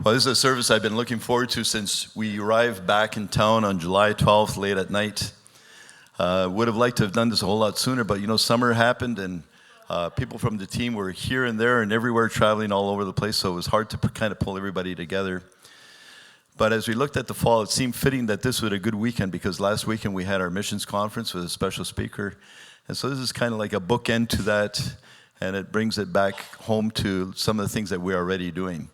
Well, this is a service I've been looking forward to since we arrived back in town on July 12th, late at night. Would have liked to have done this a whole lot sooner, but summer happened and people from the team were here and there and everywhere, traveling all over the place, so it was hard to kind of pull everybody together. But as we looked at the fall, it seemed fitting that this was a good weekend because last weekend we had our missions conference with a special speaker. And so this is kind of like a bookend to that, and it brings it back home to some of the things that we're already doing.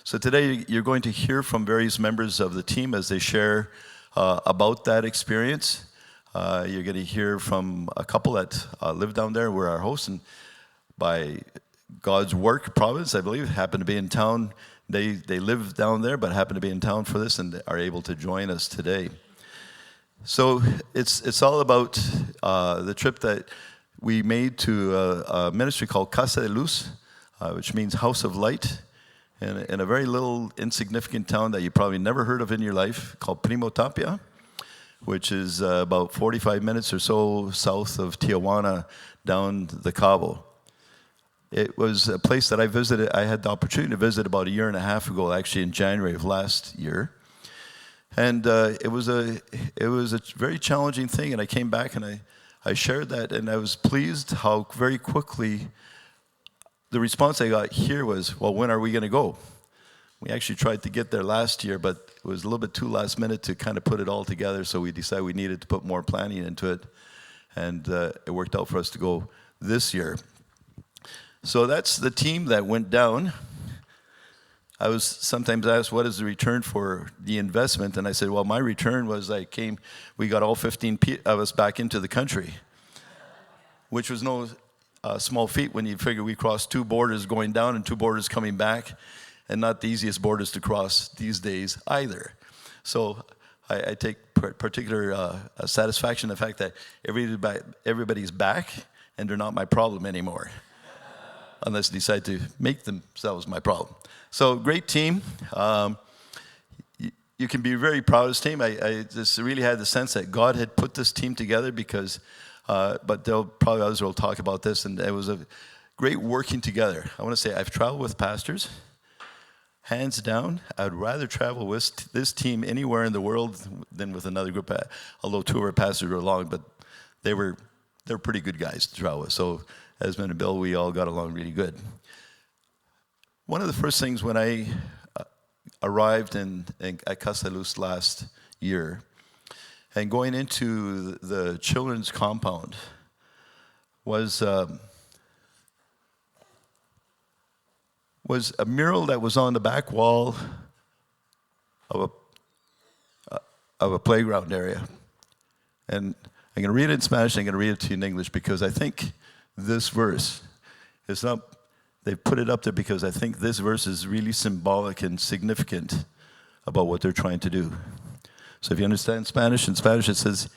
So today you're going to hear from various members of the team as they share about that experience. You're going to hear from a couple that live down there. We're our hosts, and by God's work, providence, I believe, happen to be in town. They live down there, but happen to be in town for this, and are able to join us today. So it's all about the trip that we made to a ministry called Casa de Luz, which means House of Light, in a very little insignificant town that you probably never heard of in your life, called Primo Tapia, which is about 45 minutes or so south of Tijuana, down the Cabo. It was a place that I visited. I had the opportunity to visit about a year and a half ago, actually in January of last year. And it was a very challenging thing, and I came back and I shared that, and I was pleased how very quickly the response I got here was, well, when are we going to go? We actually tried to get there last year, but it was a little bit too last minute to kind of put it all together, so we decided we needed to put more planning into it, and it worked out for us to go this year. So that's the team that went down. I was sometimes asked, what is the return for the investment? And I said, well, my return was we got all 15 of us back into the country, which was no small feat when you figure we crossed 2 borders going down and 2 borders coming back, and not the easiest borders to cross these days either. So I take particular satisfaction in the fact that everybody's back and they're not my problem anymore, unless they decide to make themselves my problem. So great team. You can be very proud of this team. I just really had the sense that God had put this team together because, but probably others will talk about this, and it was a great working together. I want to say I've traveled with pastors. Hands down, I'd rather travel with this team anywhere in the world than with another group, although 2 of our pastors were along, but they're pretty good guys to travel with. So Esmond and Bill, we all got along really good. One of the first things when I arrived at Casa de Luz last year, and going into the children's compound, was a mural that was on the back wall of a playground area. And I'm going to read it in Spanish, I'm going to read it to you in English, because I think this verse is not, they put it up there because I think this verse is really symbolic and significant about what they're trying to do. So if you understand Spanish, in Spanish it says,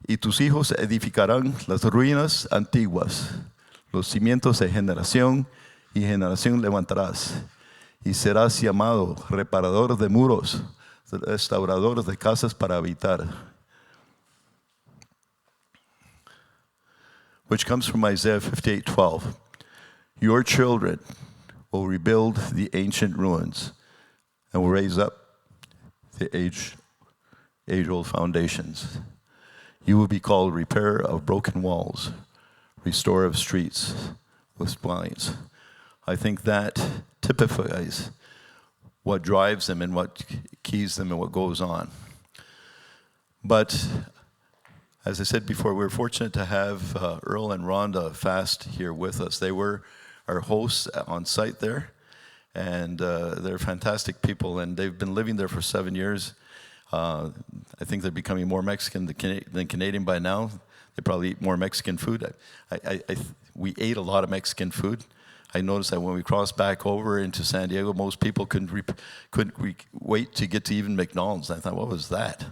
y tus hijos edificarán las ruinas antiguas, los cimientos de generación y generación levantarás, y serás llamado reparador de muros, restaurador de casas para habitar. Which comes from Isaiah 58:12. Your children will rebuild the ancient ruins and will raise up the age-old foundations. You will be called repairer of broken walls, restorer of streets with spines. I think that typifies what drives them and what keys them and what goes on. But as I said before, we're fortunate to have Earl and Rhonda Fast here with us. They were our hosts on site there, and they're fantastic people, and they've been living there for 7 years. I think they're becoming more Mexican than Canadian by now. They probably eat more Mexican food. We ate a lot of Mexican food. I noticed that when we crossed back over into San Diego, most people couldn't wait to get to even McDonald's. I thought, what was that?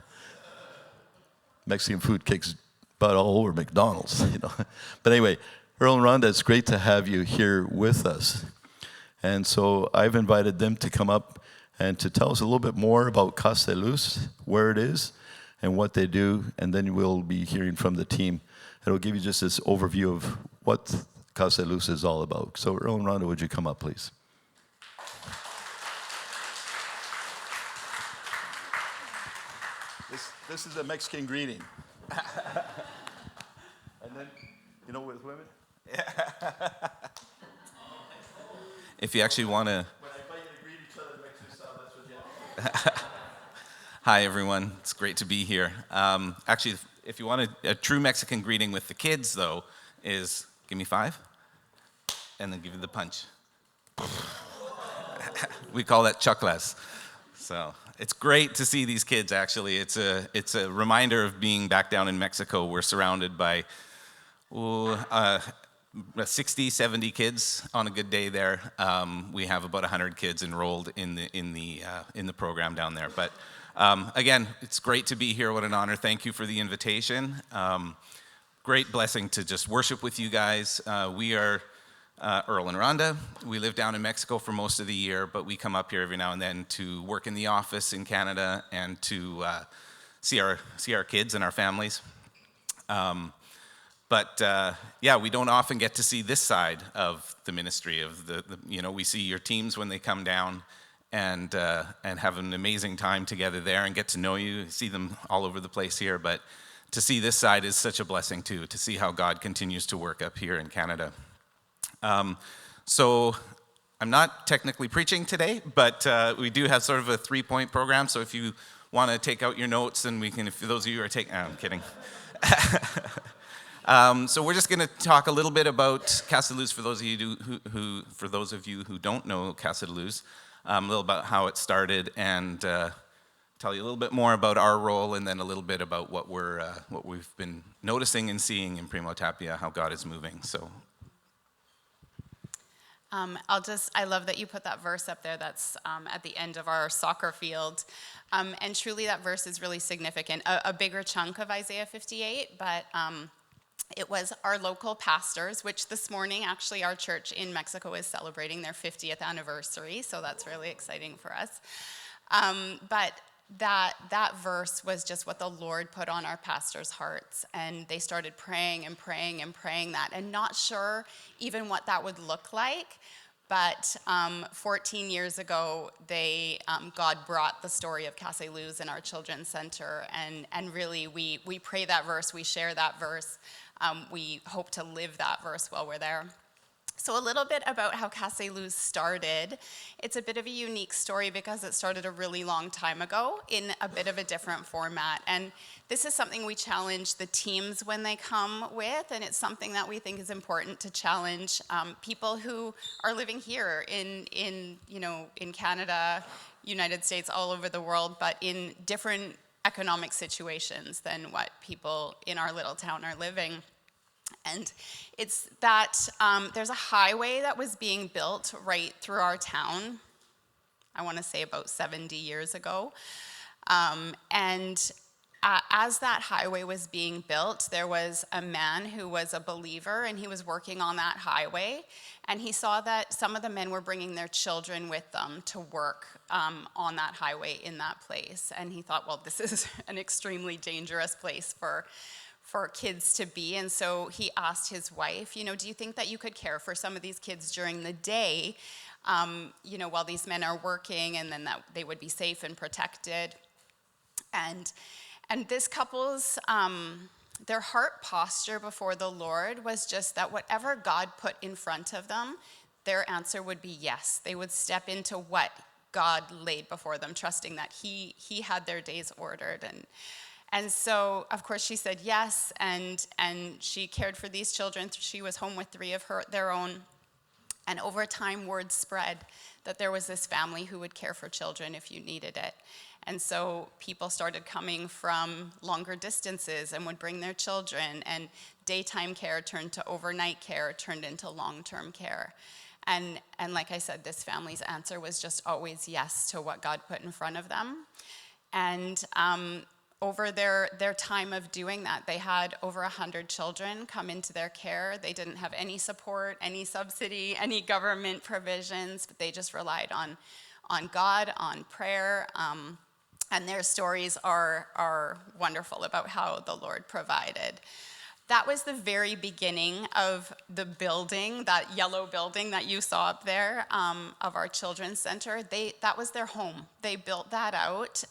Mexican food kicks butt all over McDonald's, But anyway, Earl and Rhonda, it's great to have you here with us. And so I've invited them to come up and to tell us a little bit more about Casa de Luz, where it is, and what they do, and then we'll be hearing from the team. It'll give you just this overview of what Casa de Luz is all about. So Earl and Rhonda, would you come up, please? This is a Mexican greeting. And then, with women? If you actually want to... When I invite you to greet each other in Mexican style, that's what you have. Hi, everyone. It's great to be here. Actually, if you want a true Mexican greeting with the kids, though, is give me 5, and then give you the punch. We call that choclas. So it's great to see these kids, actually. It's a reminder of being back down in Mexico. We're surrounded by 60, 70 kids on a good day there. We have about 100 kids enrolled in the program down there. But again, it's great to be here. What an honor. Thank you for the invitation. Great blessing to just worship with you guys. We are Earl and Rhonda. We live down in Mexico for most of the year, but we come up here every now and then to work in the office in Canada and to see our kids and our families. But we don't often get to see this side of the ministry of we see your teams when they come down and have an amazing time together there and get to know you, see them all over the place here. But to see this side is such a blessing too, to see how God continues to work up here in Canada. So I'm not technically preaching today, but we do have sort of a 3-point program. So if you want to take out your notes, then we can, if those of you are taking, I'm kidding. So we're just going to talk a little bit about Casa de Luz for those of you who don't know Casa de Luz, a little about how it started, and tell you a little bit more about our role, and then a little bit about what we've been noticing and seeing in Primo Tapia, how God is moving. So. I love that you put that verse up there that's at the end of our soccer field. And truly that verse is really significant. A bigger chunk of Isaiah 58, but it was our local pastors, which this morning, actually, our church in Mexico is celebrating their 50th anniversary, so that's really exciting for us. But that verse was just what the Lord put on our pastors' hearts, and they started praying and praying and praying that, and not sure even what that would look like. But 14 years ago, God brought the story of Casa de Luz in our children's center, and really we pray that verse, we share that verse, we hope to live that verse while we're there. So a little bit about how Casa de Luz started. It's a bit of a unique story because it started a really long time ago in a bit of a different format. And this is something we challenge the teams when they come with, and it's something that we think is important to challenge people who are living here in Canada, United States, all over the world, but in different economic situations than what people in our little town are living. And it's that there's a highway that was being built right through our town, I want to say about 70 years ago. As that highway was being built, there was a man who was a believer, and he was working on that highway. And he saw that some of the men were bringing their children with them to work on that highway in that place. And he thought, well, this is an extremely dangerous place for kids to be. And so he asked his wife, do you think that you could care for some of these kids during the day, while these men are working, and then that they would be safe and protected? And this couple's, their heart posture before the Lord was just that whatever God put in front of them, their answer would be yes. They would step into what God laid before them, trusting that he had their days ordered. And so, of course, she said yes, and she cared for these children. She was home with 3 of their own. And over time, word spread that there was this family who would care for children if you needed it. And so people started coming from longer distances and would bring their children, and daytime care turned to overnight care, turned into long-term care. And like I said, this family's answer was just always yes to what God put in front of them. And over their time of doing that, they had over 100 children come into their care. They didn't have any support, any subsidy, any government provisions, but they just relied on God, on prayer. And their stories are wonderful about how the Lord provided. That was the very beginning of the building, that yellow building that you saw up there, of our children's center. That was their home. They built that out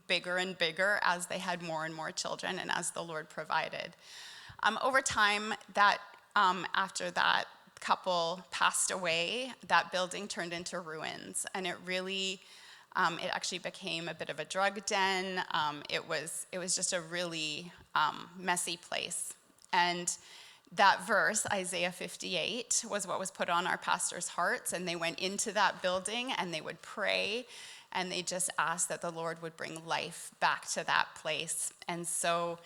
bigger and bigger as they had more and more children and as the Lord provided. Over time, after that couple passed away, that building turned into ruins, and it actually became a bit of a drug den. It was just a really messy place. And that verse, Isaiah 58, was what was put on our pastors' hearts, and they went into that building and they would pray, and they just asked that the Lord would bring life back to that place. And so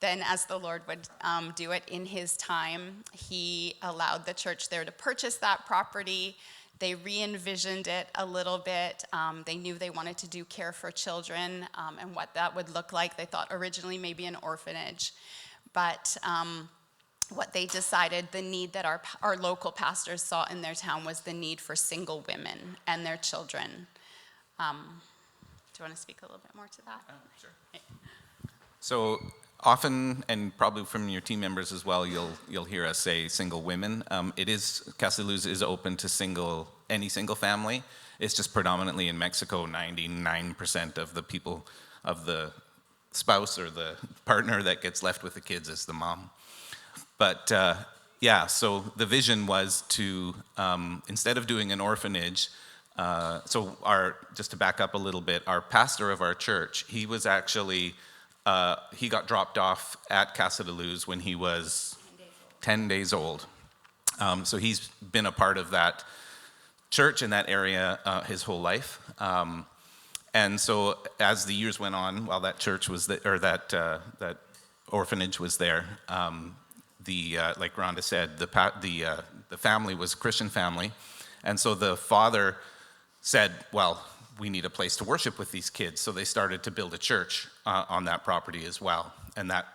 then, as the Lord would do it in his time, he allowed the church there to purchase that property. They re-envisioned it a little bit. They knew they wanted to do care for children and what that would look like. They thought originally maybe an orphanage. But what they decided, the need that our local pastors saw in their town was the need for single women and their children. Do you want to speak a little bit more to that? Sure. So often, and probably from your team members as well, you'll hear us say single women. Casa de Luz is open to any single family. It's just predominantly in Mexico, 99% of the people, of the spouse or the partner that gets left with the kids is the mom. But so the vision was to, instead of doing an orphanage, just to back up a little bit, our pastor of our church, he was actually, he got dropped off at Casa de Luz when he was 10 days old. So he's been a part of that church in that area his whole life. And so as the years went on, while that church was that orphanage was there, like Rhonda said, the family was a Christian family, and so the father said, well, we need a place to worship with these kids. So they started to build a church on that property as well, and that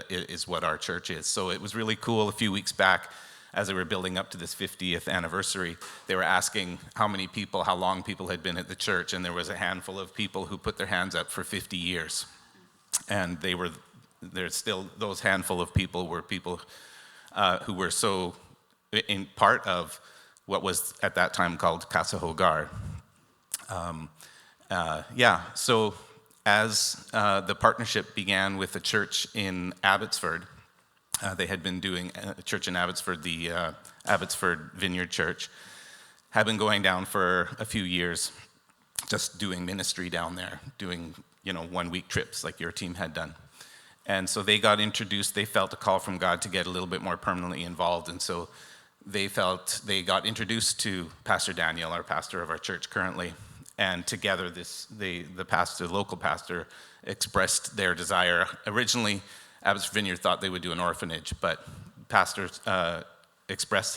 is what our church is. So it was really cool. A few weeks back, as they were building up to this 50th anniversary, they were asking how long people had been at the church, and there was a handful of people who put their hands up for 50 years. And there's still, those handful of people were people who were so in part of what was at that time called Casa Hogar. So as the partnership began with the church in Abbotsford, they had been doing a church in Abbotsford, the Abbotsford Vineyard Church, had been going down for a few years, just doing ministry down there, doing 1-week trips like your team had done. And so they got introduced, they felt a call from God to get a little bit more permanently involved, and so they got introduced to Pastor Daniel, our pastor of our church currently, and together the local pastor expressed their desire. Originally, Abbotsford Vineyard thought they would do an orphanage, but pastor expressed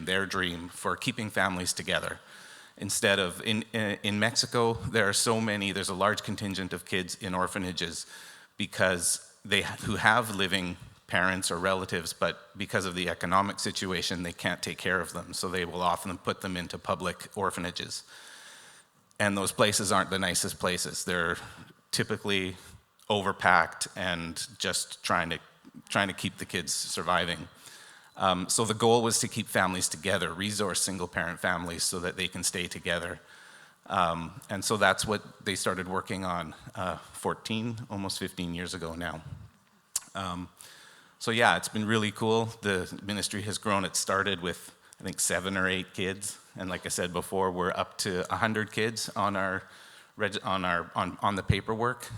their dream for keeping families together. Instead of, in Mexico, there's a large contingent of kids in orphanages because who have living parents or relatives, but because of the economic situation, they can't take care of them. So they will often put them into public orphanages. And those places aren't the nicest places. They're typically overpacked and just trying to keep the kids surviving. So the goal was to keep families together, resource single-parent families so that they can stay together. And so that's what they started working on almost 15 years ago now. It's been really cool. The ministry has grown. It started with, I think, 7 or 8 kids. And like I said before, we're up to 100 kids on the paperwork.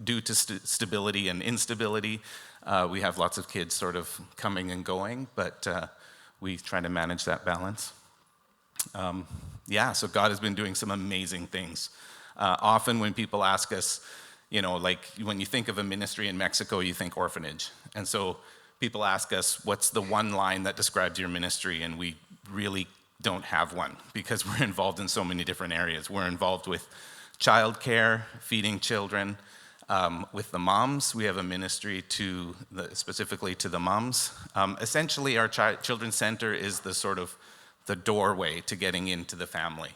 Due to stability and instability, we have lots of kids sort of coming and going, but we try to manage that balance. So God has been doing some amazing things. Often when people ask us, like when you think of a ministry in Mexico, you think orphanage. And so people ask us, what's the one line that describes your ministry? And we really don't have one because we're involved in so many different areas. We're involved with childcare, feeding children. With the moms, we have a ministry specifically to the moms. Essentially, our children's center is the doorway to getting into the family.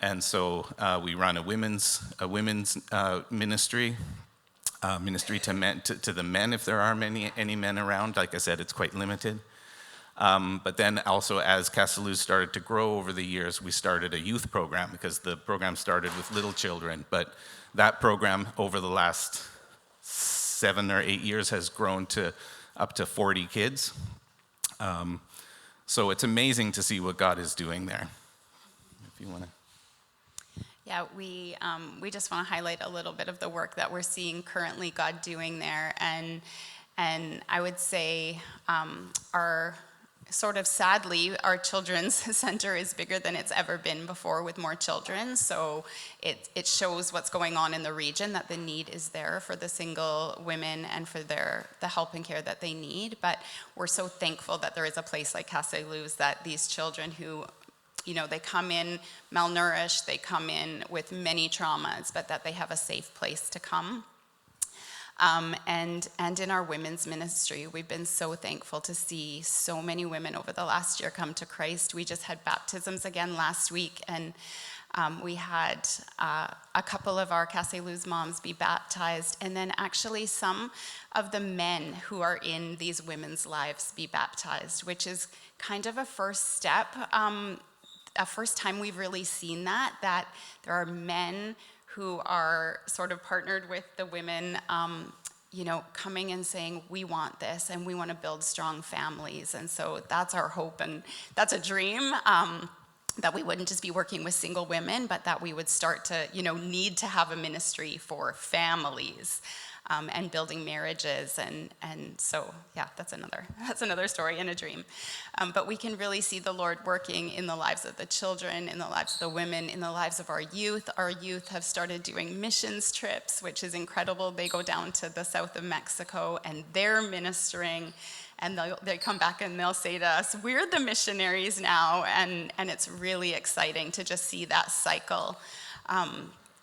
And so we run a women's ministry. Ministry to the men, if there are any men around. Like I said, it's quite limited. But then also, as Casa de Luz started to grow over the years, we started a youth program, because the program started with little children. But that program over the last 7 or 8 years has grown to up to 40 kids. So it's amazing to see what God is doing there. If you want to. Yeah, we just want to highlight a little bit of the work that we're seeing currently God doing there, and I would say sadly, our children's center is bigger than it's ever been before, with more children. So it shows what's going on in the region, that the need is there for the single women and for the help and care that they need. But we're so thankful that there is a place like Casa de Luz, that these children who, they come in malnourished, they come in with many traumas, but that they have a safe place to come. And in our women's ministry, we've been so thankful to see so many women over the last year come to Christ. We just had baptisms again last week, and we had a couple of our Casa de Luz moms be baptized, and then actually some of the men who are in these women's lives be baptized, which is kind of a first step. A first time we've really seen that there are men who are sort of partnered with the women, coming and saying, we want this and we want to build strong families. And so that's our hope, and that's a dream, that we wouldn't just be working with single women, but that we would start to, need to have a ministry for families. And building marriages, and so yeah, that's another story and a dream. But we can really see the Lord working in the lives of the children, in the lives of the women, in the lives of our youth. Our youth have started doing missions trips, which is incredible. They go down to the south of Mexico and they're ministering, and they come back and they'll say to us, we're the missionaries now, and it's really exciting to just see that cycle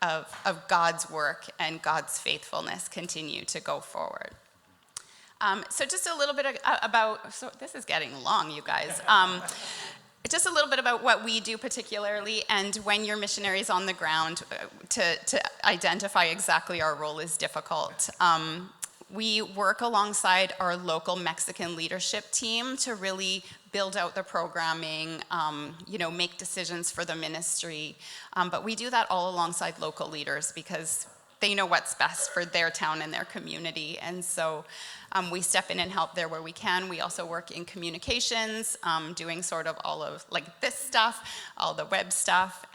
of God's work and God's faithfulness continue to go forward. So just a little bit so this is getting long, you guys. Just a little bit about what we do particularly, and when you're missionaries on the ground, to identify exactly our role is difficult. We work alongside our local Mexican leadership team to really build out the programming, make decisions for the ministry. But we do that all alongside local leaders, because they know what's best for their town and their community. And so we step in and help there where we can. We also work in communications, doing sort of all of like this stuff, all the web stuff,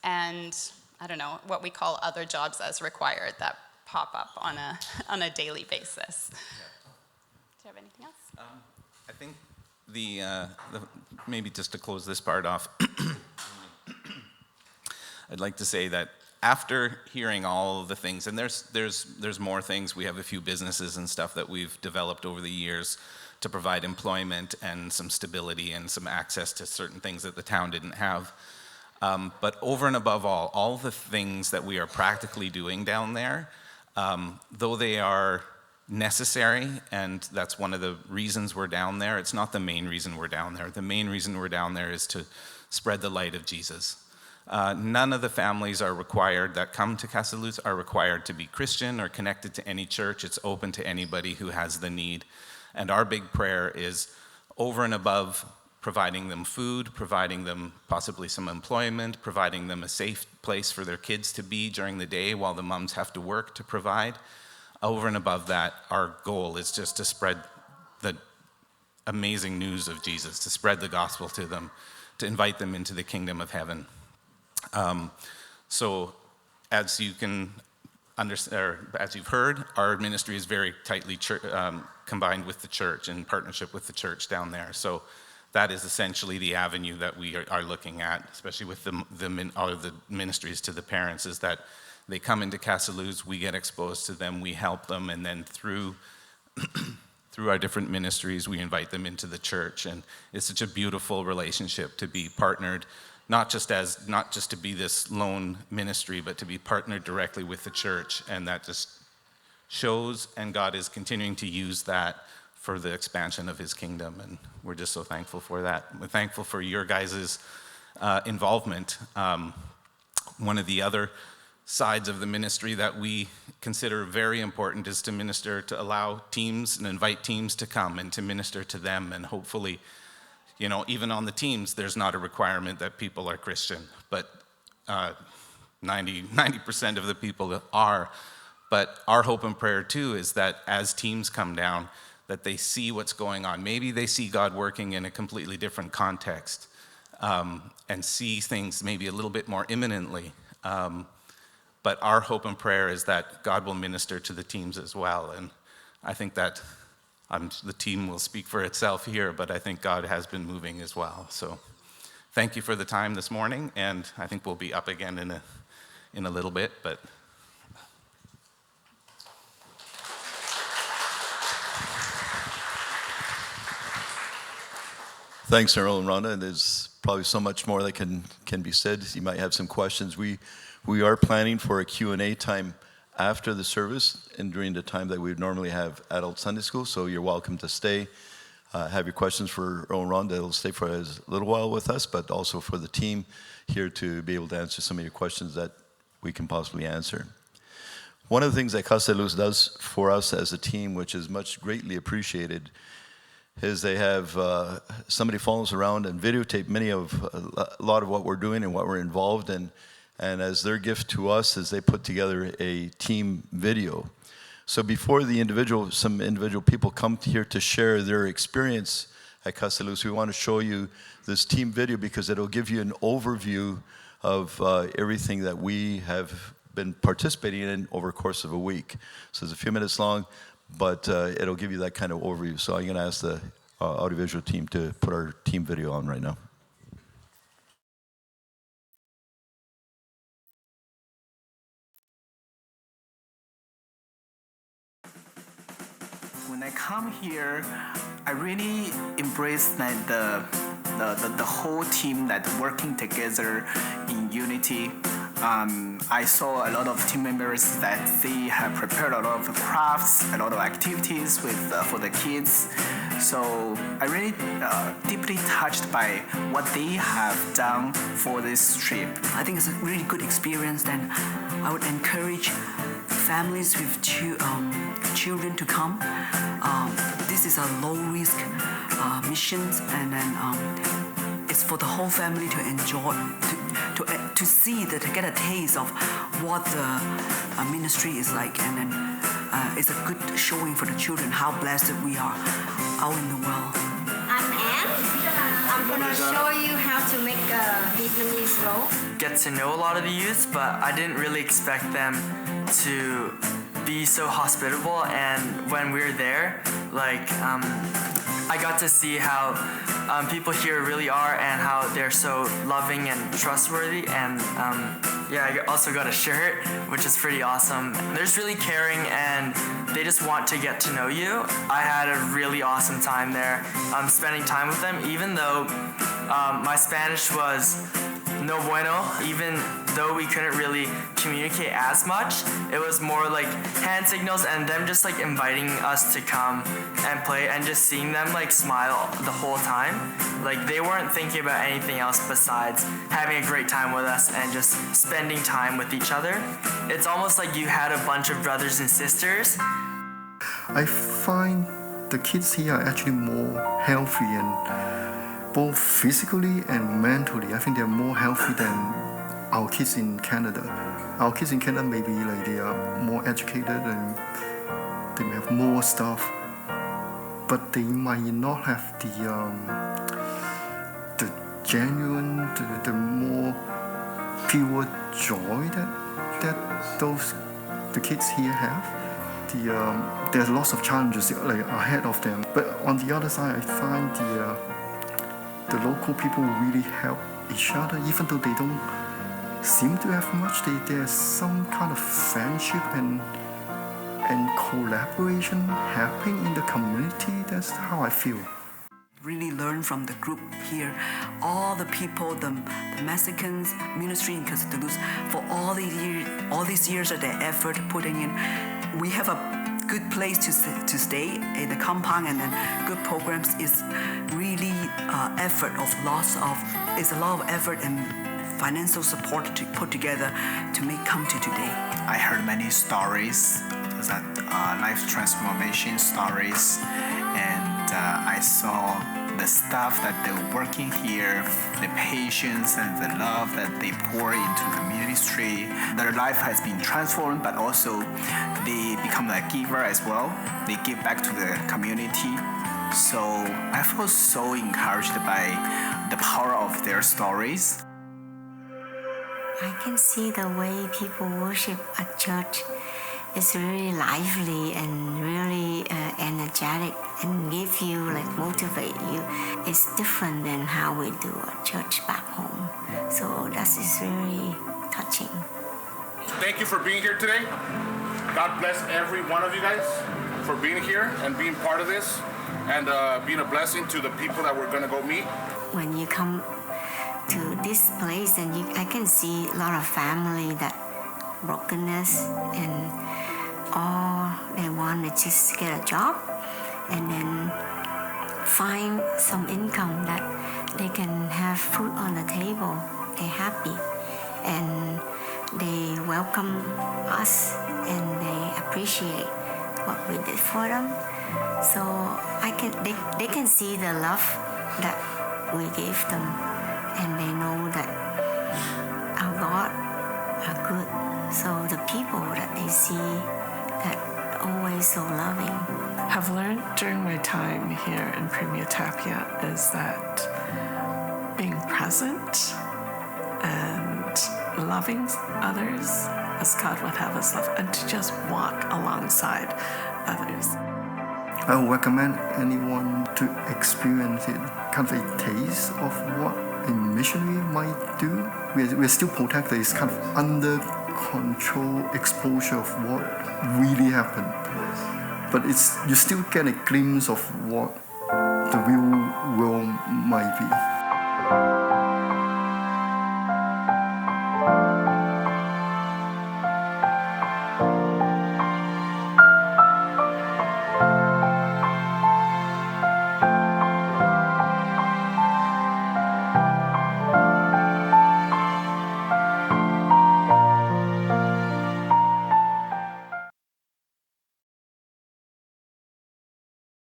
and I don't know, what we call other jobs as required that pop up on a daily basis. Yeah. Do you have anything else? I think the maybe just to close this part off, I'd like to say that after hearing all of the things, and there's more things. We have a few businesses and stuff that we've developed over the years to provide employment and some stability and some access to certain things that the town didn't have. But over and above all the things that we are practically doing down there, though they are necessary, and that's one of the reasons we're down there, it's not the main reason we're down there. The main reason we're down there is to spread the light of Jesus. None of the families are required that come to Casa de Luz are required to be Christian or connected to any church. It's open to anybody who has the need. And our big prayer is, over and above providing them food, providing them possibly some employment, providing them a safe place for their kids to be during the day while the moms have to work to provide. Over and above that, our goal is just to spread the amazing news of Jesus, to spread the gospel to them, to invite them into the kingdom of heaven. So as you can understand, or as you've heard, our ministry is very tightly combined with the church, in partnership with the church down there. So that is essentially the avenue that we are looking at, especially with all of the ministries to the parents, is that they come into Casa de Luz, we get exposed to them, we help them, and then through our different ministries, we invite them into the church. And it's such a beautiful relationship to be partnered, not just to be this lone ministry, but to be partnered directly with the church. And that just shows, and God is continuing to use that for the expansion of his kingdom, and we're just so thankful for that. We're thankful for your guys' involvement. One of the other sides of the ministry that we consider very important is to minister, to allow teams and invite teams to come and to minister to them. And hopefully, you know, even on the teams, there's not a requirement that people are Christian, but 90% of the people are. But our hope and prayer too is that as teams come down, that they see what's going on. Maybe they see God working in a completely different context, and see things maybe a little bit more imminently. But our hope and prayer is that God will minister to the teams as well. And I think that the team will speak for itself here, but I think God has been moving as well. So thank you for the time this morning, and I think we'll be up again in a little bit. But Thanks, Earl and Rhonda. And there's probably so much more that can be said. You might have some questions. We are planning for a Q&A time after the service and during the time that we would normally have adult Sunday school. So you're welcome to stay, have your questions for Earl and Rhonda. They'll stay for a little while with us, but also for the team here to be able to answer some of your questions that we can possibly answer. One of the things that Casa de Luz does for us as a team, which is much greatly appreciated, is they have somebody follows around and videotape a lot of what we're doing and what we're involved in. And as their gift to us is they put together a team video. So before some individual people come here to share their experience at Casa de Luz, we want to show you this team video because it'll give you an overview of everything that we have been participating in over the course of a week. So it's a few minutes long, but it'll give you that kind of overview. So I'm going to ask the audiovisual team to put our team video on right now. When I come here, I really embrace like the whole team that working together in unity. I saw a lot of team members that they have prepared a lot of crafts, a lot of activities for the kids. So I really deeply touched by what they have done for this trip. I think it's a really good experience, and I would encourage families with children to come. This is a low-risk mission, and then it's for the whole family to enjoy, to see, to get a taste of what the ministry is like, and then it's a good showing for the children how blessed we are out in the world. I'm Anne. I'm going to show you how to make a Vietnamese roll. Get to know a lot of the youth, but I didn't really expect them to be so hospitable. And when we were there, I got to see how people here really are and how they're so loving and trustworthy. And I also got a shirt, which is pretty awesome. They're just really caring and they just want to get to know you. I had a really awesome time there spending time with them, even though my Spanish was no bueno, even though we couldn't really communicate as much. It was more like hand signals and them just like inviting us to come and play, and just seeing them like smile the whole time. Like they weren't thinking about anything else besides having a great time with us and just spending time with each other. It's almost like you had a bunch of brothers and sisters. I find the kids here are actually more healthy, and both physically and mentally. I think they're more healthy than our kids in Canada. Our kids in Canada maybe like they are more educated and they may have more stuff, but they might not have the genuine, the more pure joy that the kids here have. There's lots of challenges like ahead of them, but on the other side, I find the local people really help each other, even though they don't seem to have much. There's some kind of friendship and collaboration happening in the community. That's how I feel. Really learn from the group here, all the people, the Mexicans, ministry in Casa de Luz, for all these years of their effort putting in. We have a good place to stay in the compound, and then good programs is really effort of lots of. It's a lot of effort and financial support to put together to make come to today. I heard many stories, that life transformation stories, and I saw the staff that they're working here, the patience and the love that they pour into the ministry. Their life has been transformed, but also they become a giver as well. They give back to the community. So I feel so encouraged by the power of their stories. I can see the way people worship at church. It's really lively and really energetic and give you, like, motivate you. It's different than how we do at church back home. So that is really touching. Thank you for being here today. God bless every one of you guys for being here and being part of this and being a blessing to the people that we're going to go meet. When you come to this place, and I can see a lot of family that brokenness, and all they want is just to get a job and then find some income that they can have food on the table. They're happy and they welcome us and they appreciate what we did for them. So they can see the love that we gave them, and they know that our God are good. So the people that they see that always so loving. Have learned during my time here in Premier Tapia is that being present and loving others as God would have us love, and to just walk alongside others. I would recommend anyone to experience it, kind of a taste of what a missionary might do. We're still protected. It's kind of under control exposure of what really happened. But you still get a glimpse of what the real world might be.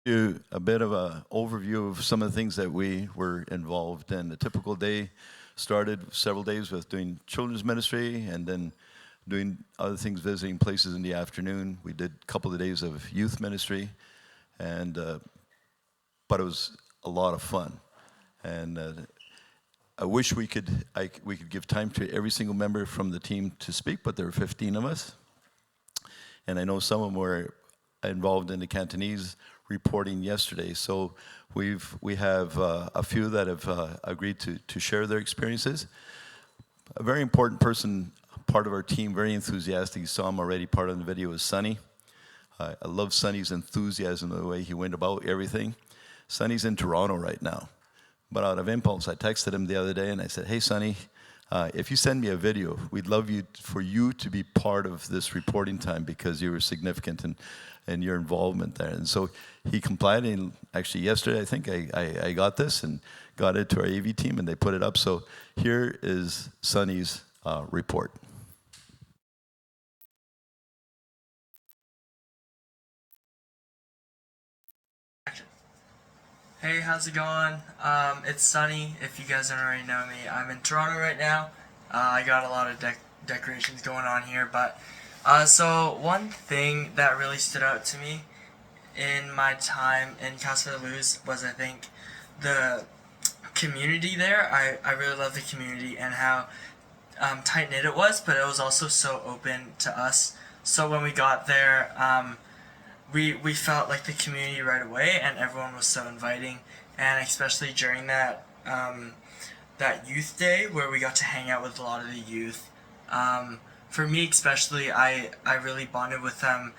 You a bit of an overview of some of the things that we were involved in. A typical day started several days with doing children's ministry and then doing other things, visiting places in the afternoon. We did a couple of days of youth ministry, and but it was a lot of fun. And I wish we could give time to every single member from the team to speak, but there were 15 of us, and I know some of them were involved in the Cantonese reporting yesterday. So we have a few that have agreed to share their experiences. A very important person, part of our team, very enthusiastic. You saw him already, part of the video, is Sonny. I love Sonny's enthusiasm, the way he went about everything. Sonny's in Toronto right now. But out of impulse, I texted him the other day and I said, hey, Sonny, if you send me a video, we'd love for you to be part of this reporting time because you were significant in your involvement there. And so he complied, and actually yesterday I think I got this and got it to our AV team and they put it up. So here is Sonny's report. Hey, how's it going? It's Sunny, if you guys don't already know me. I'm in Toronto right now. I got a lot of decorations going on here, but so one thing that really stood out to me in my time in Casa de Luz was, I think, the community there. I really love the community and how tight-knit it was, but it was also so open to us. So when we got there, we felt like the community right away, and everyone was so inviting. And especially during that that youth day where we got to hang out with a lot of the youth. For me especially, I really bonded with them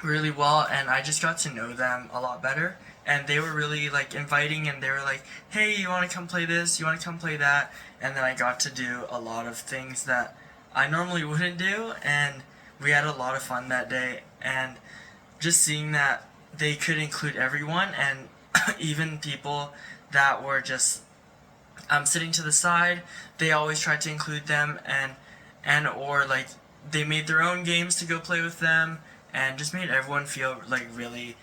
really well, and I just got to know them a lot better. And they were really like inviting, and they were like, hey, you want to come play this? You want to come play that? And then I got to do a lot of things that I normally wouldn't do, and we had a lot of fun that day. And just seeing that they could include everyone, and even people that were just sitting to the side. They always tried to include them, and or like they made their own games to go play with them, and just made everyone feel like really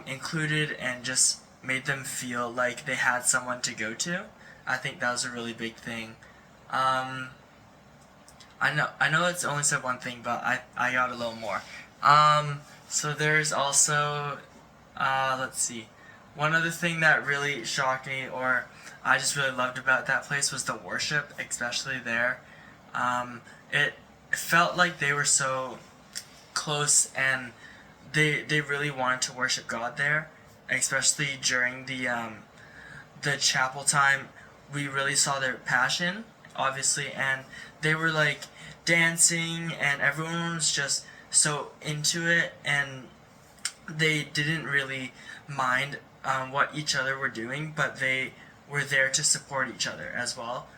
included, and just made them feel like they had someone to go to. I think that was a really big thing. I know it's only said one thing, but I got a little more. So there's also, let's see, one other thing that really shocked me, or I just really loved about that place, was the worship, especially there. It felt like they were so close, and they really wanted to worship God there, especially during the chapel time. We really saw their passion, obviously, and they were like dancing, and everyone was just so into it, and they didn't really mind what each other were doing, but they were there to support each other as well.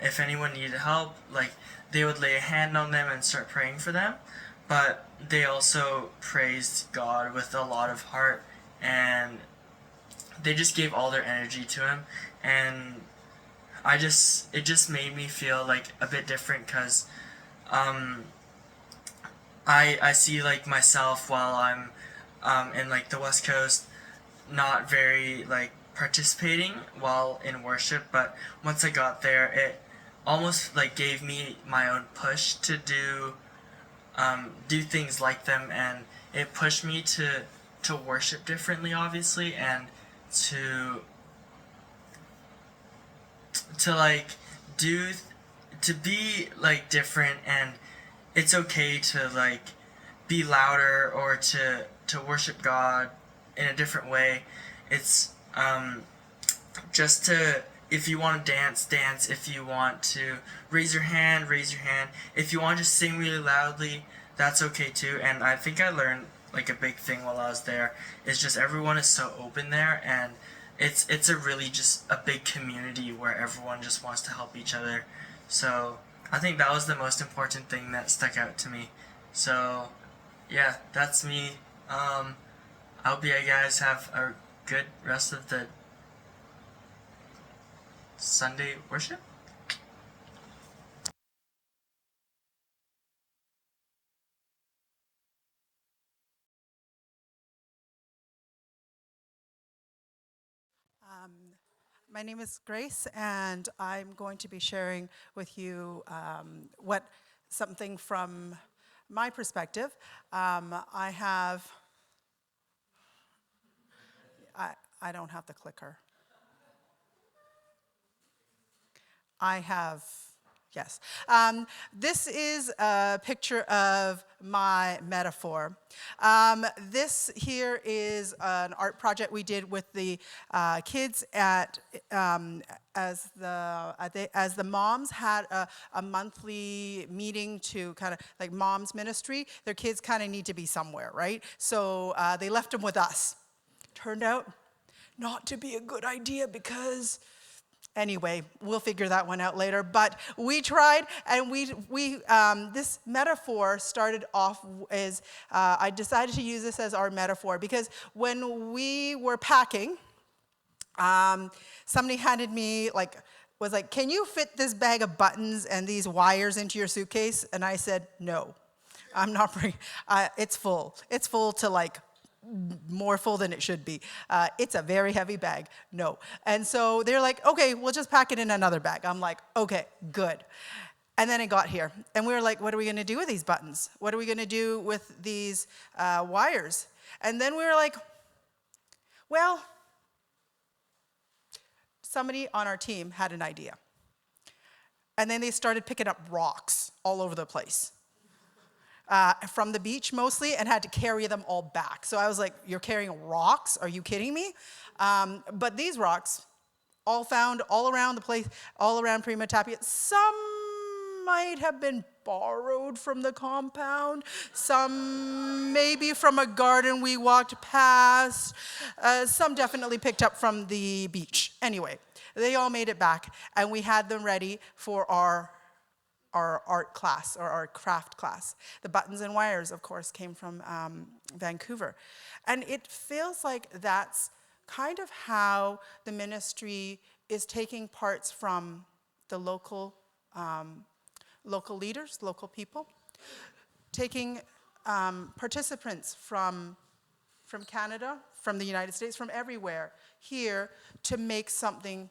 If anyone needed help, like they would lay a hand on them and start praying for them, but they also praised God with a lot of heart, and they just gave all their energy to Him, and it just made me feel like a bit different, because I see like myself while I'm in like the West Coast, not very like participating while in worship, but once I got there, it almost like gave me my own push to do things like them, and it pushed me to worship differently, obviously, and to like to be like different, and it's okay to like be louder, or to worship God in a different way. It's just to, if you want to dance, dance. If you want to raise your hand, raise your hand. If you want to just sing really loudly, that's okay too. And I think I learned like a big thing while I was there is just everyone is so open there, and it's a really just a big community where everyone just wants to help each other. So I think that was the most important thing that stuck out to me. So yeah, that's me. I hope you guys have a good rest of the Sunday worship. My name is Grace, and I'm going to be sharing with you something from my perspective. I don't have the clicker. Yes. This is a picture of my metaphor. This here is an art project we did with the kids at as the moms had a monthly meeting to kind of like mom's ministry. Their kids kind of need to be somewhere, right? So they left them with us. Turned out not to be a good idea, because anyway, we'll figure that one out later. But we tried, and this metaphor started off as, I decided to use this as our metaphor, because when we were packing, somebody handed me, was like, can you fit this bag of buttons and these wires into your suitcase? And I said, no, I'm not bringing, it's full. It's full to like, more full than it should be. It's a very heavy bag. No. And so they're like, okay, we'll just pack it in another bag. I'm like, okay, good. And then it got here. And we were like, what are we going to do with these buttons? What are we going to do with these wires? And then we were like, well, somebody on our team had an idea. And then they started picking up rocks all over the place. From the beach mostly, and had to carry them all back. So I was like, you're carrying rocks? Are you kidding me? But these rocks, all found all around the place, all around Prima Tapia. Some might have been borrowed from the compound. Some maybe from a garden we walked past. Some definitely picked up from the beach. Anyway, they all made it back, and we had them ready for our art class, or our craft class. The buttons and wires, of course, came from Vancouver. And it feels like that's kind of how the ministry is taking parts from the local leaders, local people, taking participants from Canada, from the United States, from everywhere here to make something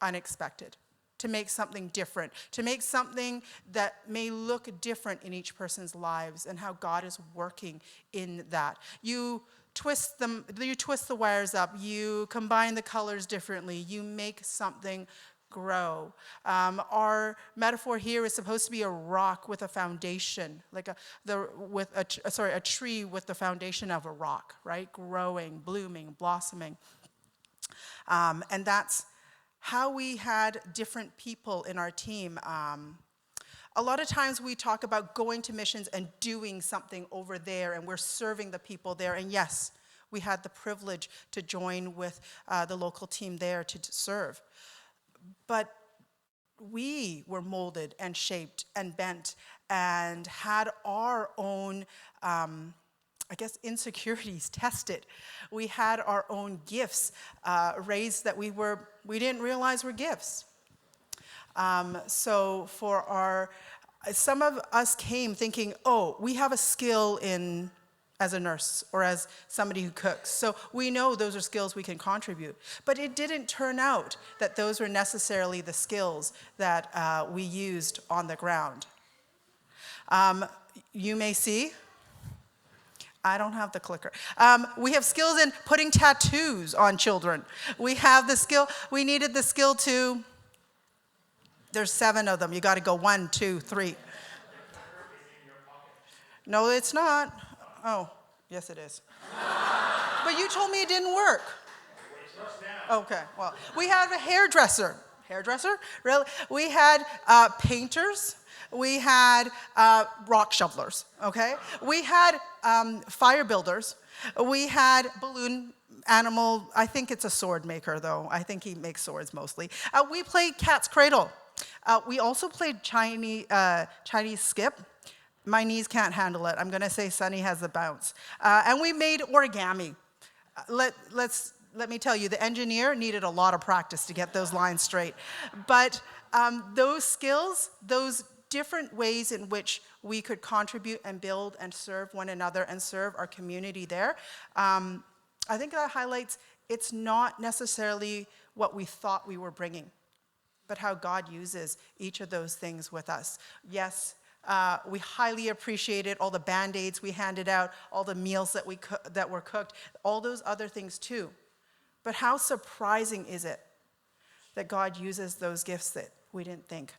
unexpected, to make something different, to make something that may look different in each person's lives and how God is working in that. You twist the wires up, you combine the colors differently, you make something grow. Our metaphor here is supposed to be a rock with a foundation, like a tree with the foundation of a rock, right? Growing, blooming, blossoming. And that's how we had different people in our team. A lot of times we talk about going to missions and doing something over there, and we're serving the people there. And yes, we had the privilege to join with the local team there to serve. But we were molded and shaped and bent and had our own, insecurities tested. We had our own gifts raised that we didn't realize were gifts. So some of us came thinking, oh, we have a skill as a nurse or as somebody who cooks. So we know those are skills we can contribute. But it didn't turn out that those were necessarily the skills that we used on the ground. You may see, I don't have the clicker. We have skills in putting tattoos on children. We needed the skill to, there's 7 of them. You got to go 1, 2, 3. No, it's not. Oh, yes it is. But you told me it didn't work. Okay, well, we have a hairdresser. Hairdresser? Really? We had painters. We had rock shovelers, okay? We had fire builders. We had balloon animal, I think it's a sword maker though. I think he makes swords mostly. We played cat's cradle. We also played Chinese skip. My knees can't handle it. I'm gonna say Sunny has the bounce. And we made origami. Let me tell you, the engineer needed a lot of practice to get those lines straight. But those skills, those different ways in which we could contribute and build and serve one another and serve our community there, I think that highlights it's not necessarily what we thought we were bringing, but how God uses each of those things with us. Yes, we highly appreciated all the Band-Aids we handed out, all the meals that were cooked, all those other things too. But how surprising is it that God uses those gifts that we didn't think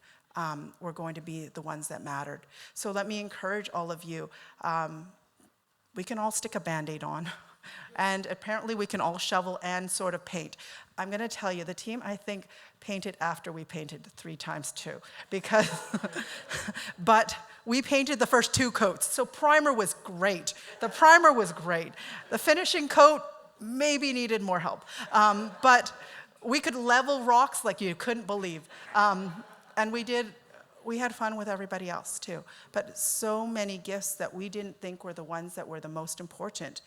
were going to be the ones that mattered? So let me encourage all of you. We can all stick a Band-Aid on. And apparently we can all shovel and sort of paint. I'm gonna tell you, the team, I think, painted after we painted 3 times 2. Because, but we painted the first 2 coats. So primer was great. The primer was great. The finishing coat maybe needed more help. But we could level rocks like you couldn't believe. And we had fun with everybody else too. But so many gifts that we didn't think were the ones that were the most important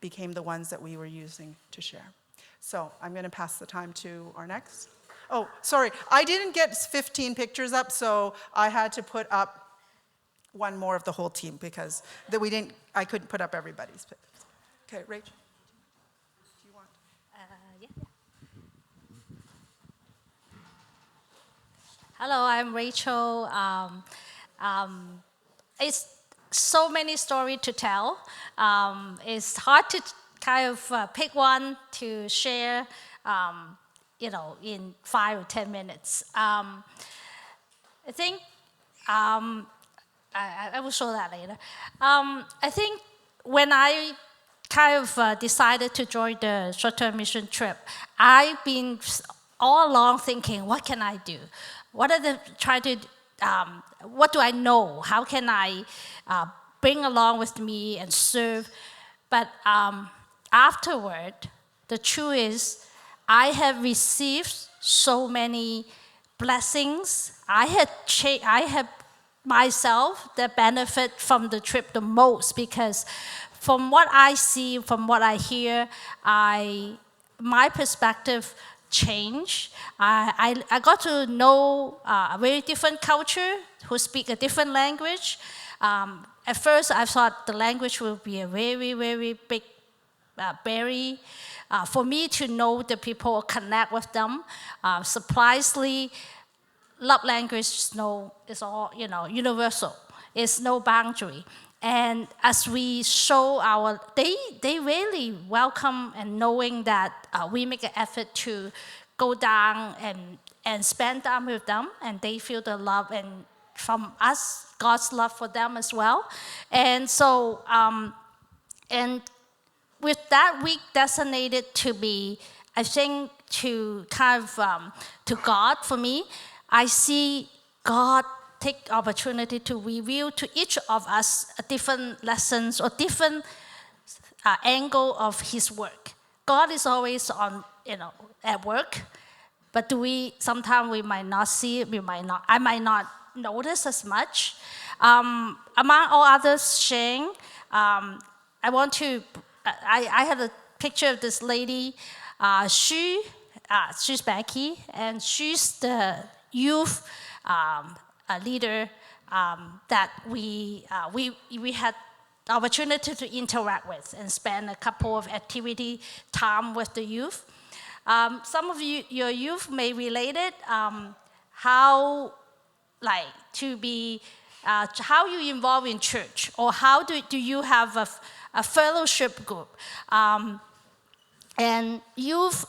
became the ones that we were using to share. So I'm going to pass the time to our next. Oh, sorry, I didn't get 15 pictures up, so I had to put up one more of the whole team because I couldn't put up everybody's pictures. Okay, Rachel, do you want? Yeah. Hello, I'm Rachel. It's so many stories to tell. It's hard to kind of pick one to share, in 5 or 10 minutes. I think I will show that later. I think when I kind of decided to join the short-term mission trip, I've been all along thinking, what can I do? What do I know? How can I bring along with me and serve? But afterward, the truth is, I have received so many blessings. I have myself that benefit from the trip the most because from what I see, from what I hear, my perspective change. I got to know a very different culture who speak a different language. At first, I thought the language would be a very, very big barrier for me to know the people, connect with them. Surprisingly, love language is all universal. It's no boundary. And as we show they really welcome and knowing that we make an effort to go down and spend time with them, and they feel the love and from us, God's love for them as well. And so, and with that week designated to be, I think, to kind of to God for me, I see God take opportunity to reveal to each of us a different lessons or different angle of His work. God is always at work, but sometimes we might not see it. I might not notice as much. Among all others sharing, I have a picture of this lady. She's Becky, and she's the youth leader that we had the opportunity to interact with and spend a couple of activity time with the youth. Some of your youth may relate it, how you involve in church, or how do you have a fellowship group. And youth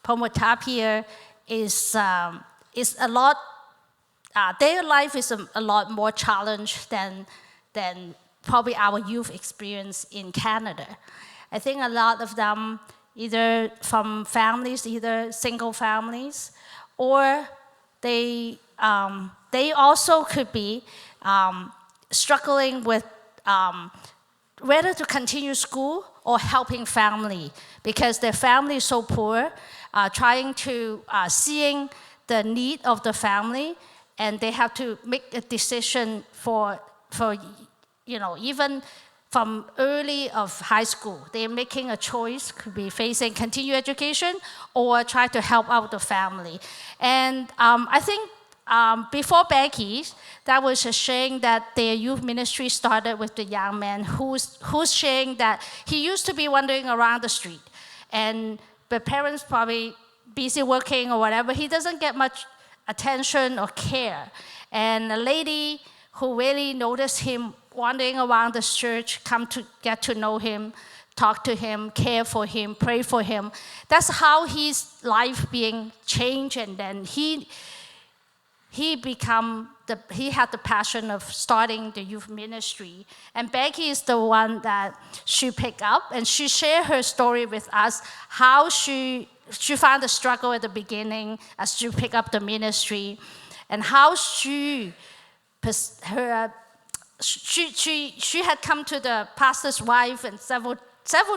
Pomotapia is a lot. Their life is a lot more challenged than probably our youth experience in Canada. I think a lot of them either from families, either single families, or they also could be struggling with whether to continue school or helping family because their family is so poor, trying to seeing the need of the family, and they have to make a decision for even from early of high school. They're making a choice, could be facing continued education or try to help out the family. And I think before Becky, that was sharing that their youth ministry started with the young man who's sharing that he used to be wandering around the street, and the parents probably busy working or whatever, he doesn't get much attention or care. And a lady who really noticed him wandering around the church, come to get to know him, talk to him, care for him, pray for him. That's how his life being changed, and then he had the passion of starting the youth ministry. And Becky is the one that she picked up, and she shared her story with us, how she found the struggle at the beginning as she picked up the ministry, and how she had come to the pastor's wife and several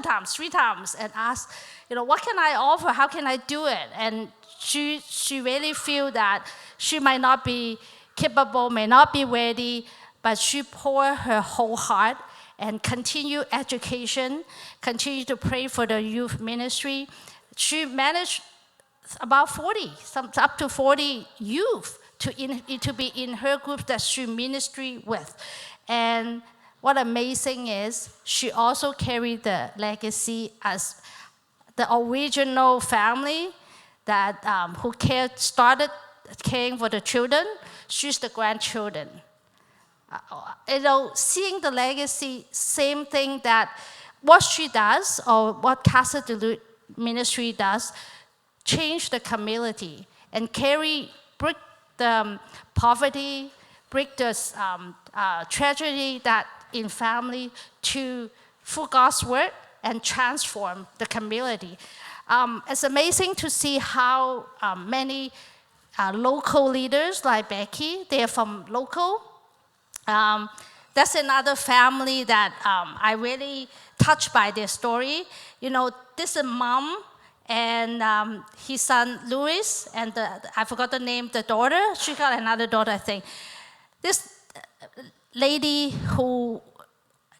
times, 3 times, and asked, what can I offer? How can I do it? And she really feel that she might not be capable, may not be ready, but she poured her whole heart and continue education, continue to pray for the youth ministry. She managed about 40, up to 40 youth to be in her group that she ministry with. And what amazing is, she also carried the legacy as the original family that who started caring for the children. She's the grandchildren. Seeing the legacy, same thing that what she does or what Casa de Luz ministry does, change the community and break the poverty, break the tragedy that in family through God's word and transform the community. It's amazing to see how many local leaders like Becky, they're from local. That's another family that I really touched by their story. This is a mom and his son Louis, and I forgot the name, the daughter. She got another daughter, I think. This lady who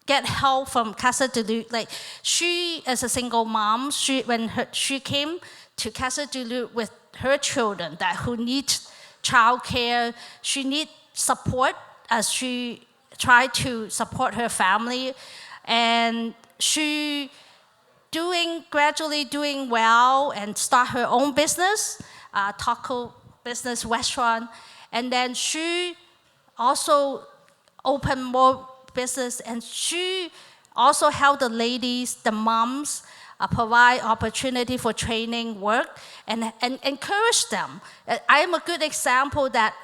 get help from Casa de Luz, she as a single mom, when she came to Casa de Luz with her children that who need childcare. She needs support as she tried to support her family, and she gradually doing well and start her own business, taco business restaurant, and then she also opened more business, and she also helped the ladies, the moms, provide opportunity for training work and encourage them. I am a good example that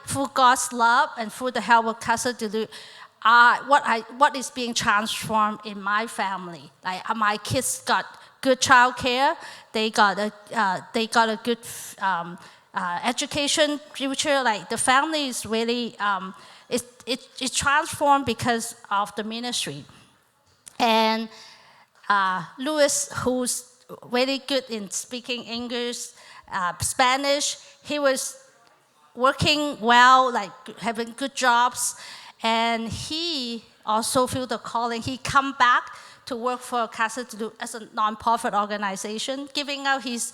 through God's love and through the help of Casa de Luz, what is being transformed in my family. Like my kids got good childcare, they got a good education future. Like the family is really it's transformed because of the ministry. And Louis, who's very good in speaking English, Spanish, he was working well, like having good jobs, and he also feel the calling. He come back to work for Casa de Luz as a nonprofit organization, giving out his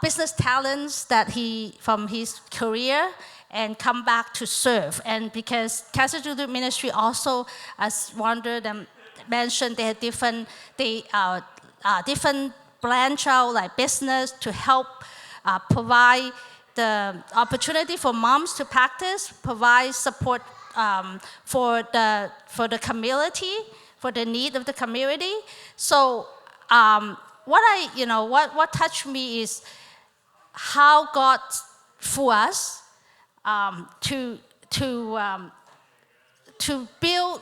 business talents that from his career, and come back to serve. And because Casa de Luz ministry also, as Rhonda mentioned, they have different branch out like business to help provide the opportunity for moms to practice, provide support for the community, for the need of the community. So what touched me is how God through us to build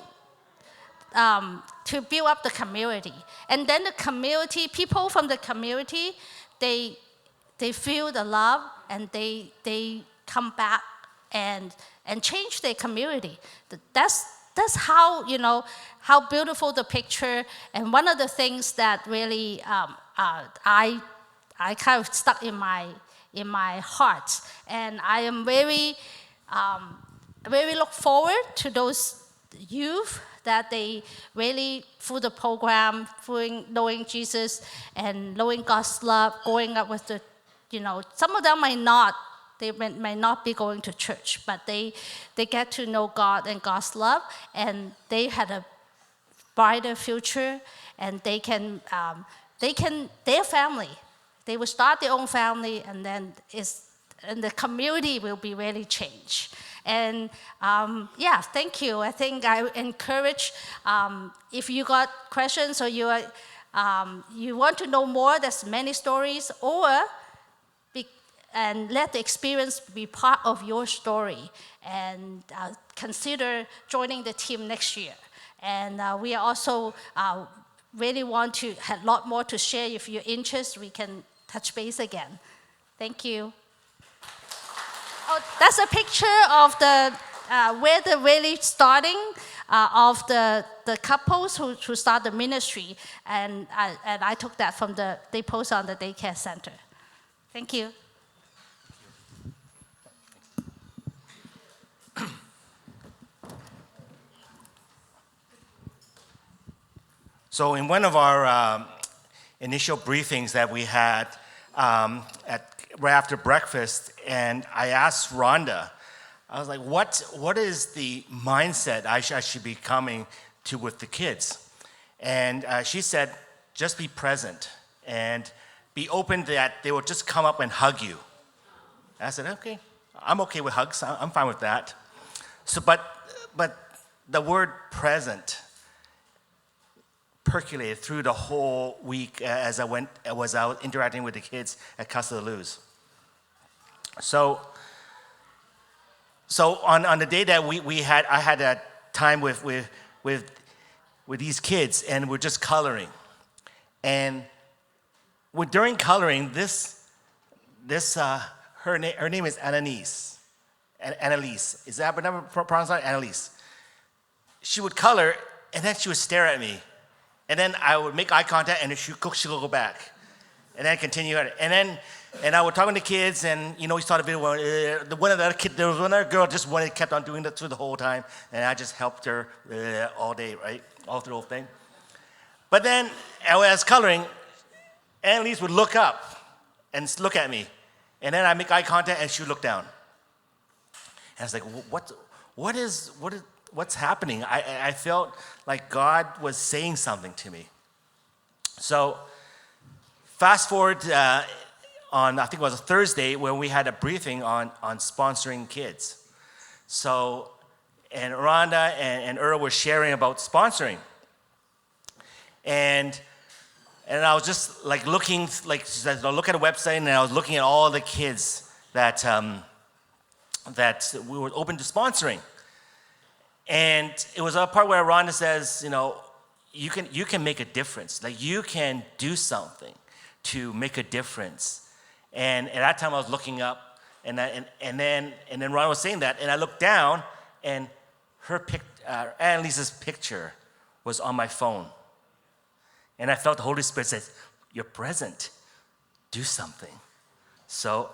up the community, and then the community, people from the community, they feel the love, and they come back and change their community. That's how beautiful the picture. And one of the things that really I kind of stuck in my heart, and I am very look forward to those youth that they really, through the program, through knowing Jesus and knowing God's love, going up with some of them might not be going to church, but they get to know God and God's love, and they had a brighter future, and their family, they will start their own family, and then the community will be really changed. And thank you. I think I encourage, if you got questions or you want to know more, there's many stories, and let the experience be part of your story, and consider joining the team next year. And we also really want to have a lot more to share. If you're interested, we can touch base again. Thank you. Oh, that's a picture of where the really starting of the couples who start the ministry, and I took that from they post on the daycare center. Thank you. So in one of our initial briefings that we had right after breakfast, and I asked Rhonda, I was like, what is the mindset I should be coming to with the kids? And she said, just be present and be open that they will just come up and hug you. And I said, okay, I'm okay with hugs. I'm fine with that. So, but the word present percolated through the whole week as I was out interacting with the kids at Casa de Luz. So on the day that I had that time with these kids, and we're just coloring, and during coloring, her name is Annalise. Annalise, is that never pronounced? Annalise. She would color, and then she would stare at me. And then I would make eye contact, and she'll go back, and then continue at it. And I would talk to the kids, and we started video. There was one other girl just kept on doing that through the whole time, and I just helped her all day, right, all through the whole thing. But then, as coloring, Annalise would look up and look at me. And then I make eye contact and she would look down. And I was like, what's happening? I felt like God was saying something to me. So fast forward on, I think it was a Thursday, when we had a briefing on sponsoring kids. So, and Rhonda and Earl were sharing about sponsoring. And I was just like looking, like I look at a website, and I was looking at all the kids that we were open to sponsoring. And it was a part where Rhonda says, you know, you can make a difference. Like, you can do something to make a difference. And at that time I was looking up, and then Rhonda was saying that, and I looked down, and Annalise's picture was on my phone. And I felt the Holy Spirit say, "You're present. Do something." So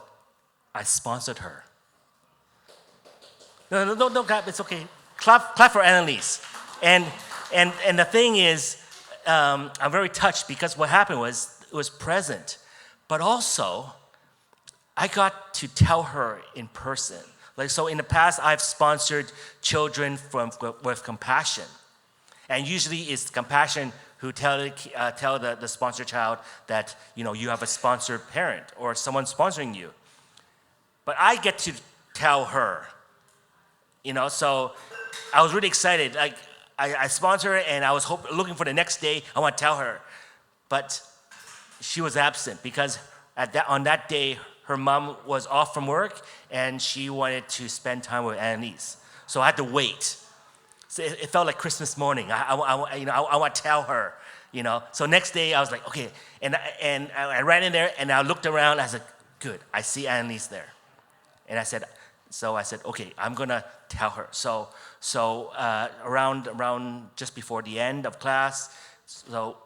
I sponsored her. No, clap. It's okay. Clap for Annalise. And the thing is, I'm very touched because what happened was it was present, but also I got to tell her in person. Like, so in the past, I've sponsored children with compassion, and usually it's compassion who tell the sponsor child that, you know, you have a sponsored parent or someone sponsoring you. But I get to tell her, you know, so I was really excited. Like, I sponsor her, and I was looking for the next day. I want to tell her, but she was absent because on that day, her mom was off from work, and she wanted to spend time with Annalise. So I had to wait. So it felt like Christmas morning. I want to tell her, you know. So next day, I was like, okay, and I ran in there, and I looked around. I said, good, I see Annalise there, and I said, okay, I'm gonna tell her. So around just before the end of class, so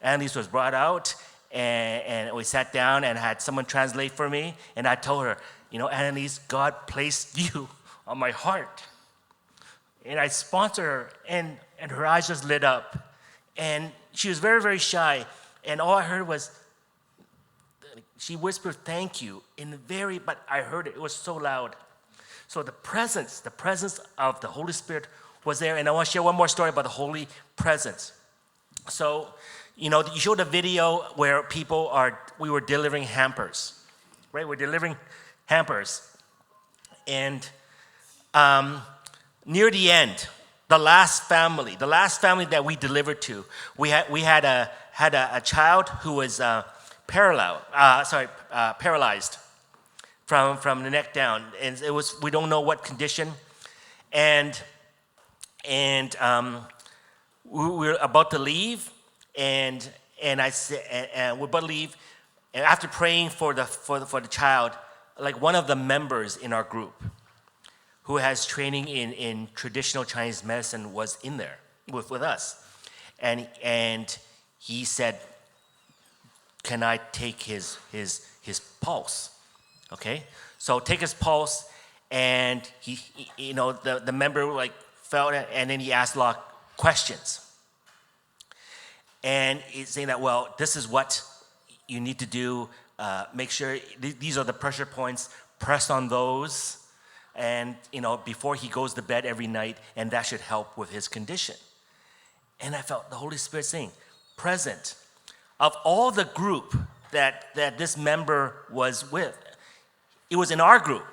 Annalise was brought out, and we sat down and had someone translate for me, and I told her, you know, Annalise, God placed you on my heart. And I sponsored her, and her eyes just lit up. And she was very, very shy. And all I heard was, she whispered, "Thank you," but I heard it. It was so loud. So the presence of the Holy Spirit was there. And I want to share one more story about the Holy Presence. So, you know, you showed a video where we were delivering hampers, right? We're delivering hampers. And near the end, the last family that we delivered to, we had a child who was paralyzed from the neck down, and we don't know what condition, and we were about to leave, and I said, and we're about to leave, and after praying for the child, like one of the members in our group, who has training in traditional Chinese medicine, was in there with us. And he said, "Can I take his pulse?" Okay? So take his pulse, and he you know, the member like felt it, and then he asked a lot of questions. And he's saying that, well, this is what you need to do. Make sure these are the pressure points, press on those. And, you know, before he goes to bed every night, and that should help with his condition. And I felt the Holy Spirit saying, present. Of all the group that this member was with, it was in our group.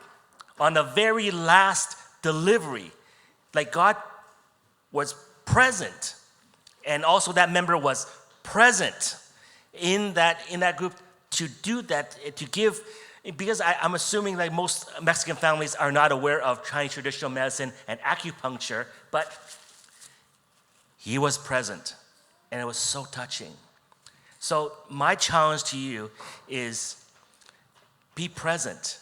On the very last delivery, like God was present. And also that member was present in that group to do that, to give. Because I'm assuming like most Mexican families are not aware of Chinese traditional medicine and acupuncture, but he was present, and it was so touching. So my challenge to you is be present.